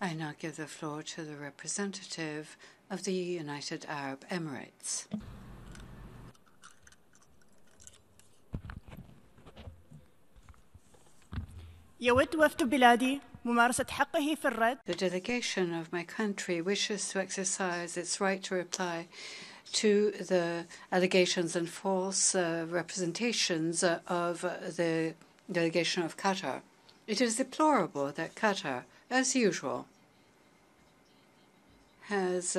I now give the floor to the representative of the United Arab Emirates. يود وفد بلادي ممارسة حقه في الرد. The delegation of my country wishes to exercise its right to reply to the allegations and false representations of the delegation of Qatar. It is deplorable that Qatar, as usual, has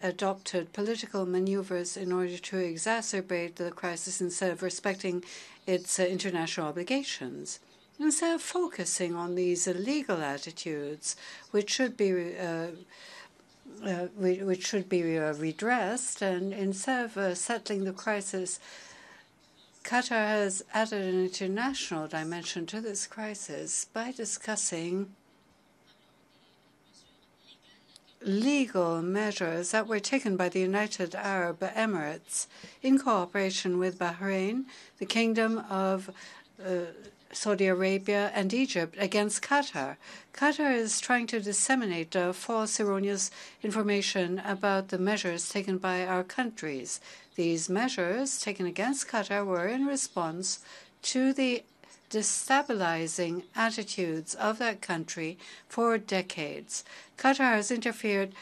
adopted political maneuvers in order to exacerbate the crisis instead of respecting its international obligations. Instead of focusing on these illegal attitudes, which should be redressed, and instead of settling the crisis, Qatar has added an international dimension to this crisis by discussing legal measures that were taken by the United Arab Emirates in cooperation with Bahrain, the Kingdom of Saudi Arabia, and Egypt against Qatar. Qatar is trying to disseminate false, erroneous information about the measures taken by our countries. These measures taken against Qatar were in response to the destabilizing attitudes of that country for decades. Qatar has interfered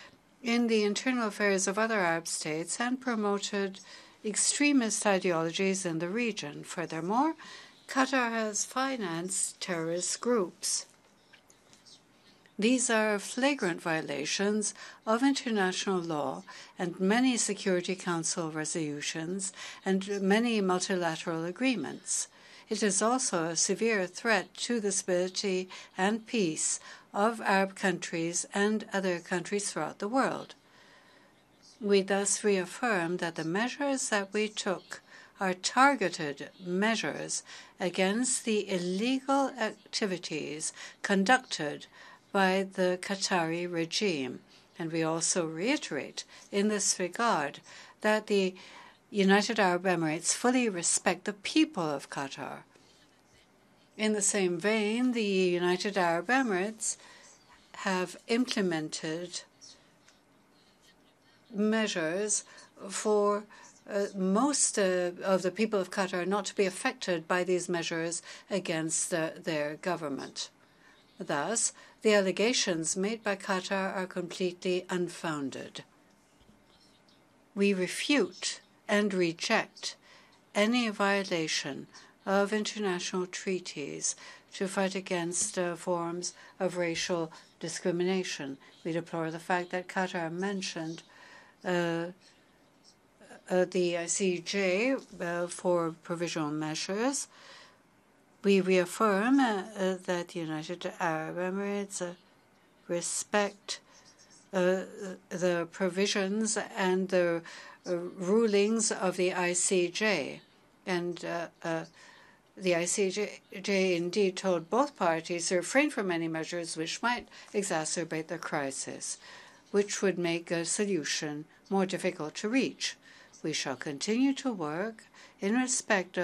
in the internal affairs of other Arab states and promoted extremist ideologies in the region. Furthermore, Qatar has financed terrorist groups. These are flagrant violations of international law and many Security Council resolutions and many multilateral agreements. It is also a severe threat to the stability and peace of Arab countries and other countries throughout the world. We thus reaffirm that the measures that we took are targeted measures against the illegal activities conducted by the Qatari regime. And we also reiterate in this regard that the United Arab Emirates fully respect the people of Qatar. In the same vein, the United Arab Emirates have implemented measures for most of the people of Qatar not to be affected by these measures against their government. Thus, the allegations made by Qatar are completely unfounded. We refute and reject any violation of international treaties to fight against forms of racial discrimination. We deplore the fact that Qatar mentioned the ICJ for provisional measures. We reaffirm that the United Arab Emirates respect the provisions and the rulings of the ICJ. And the ICJ indeed told both parties to refrain from any measures which might exacerbate the crisis, which would make a solution more difficult to reach. We shall continue to work in respect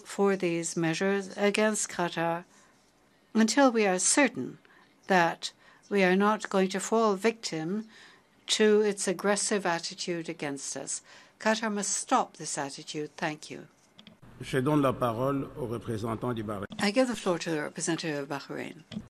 for these measures against Qatar until we are certain that we are not going to fall victim to its aggressive attitude against us. Qatar must stop this attitude. Thank you. Je donne la parole au représentant du Bahreïn. I give the floor to the representative of Bahrain.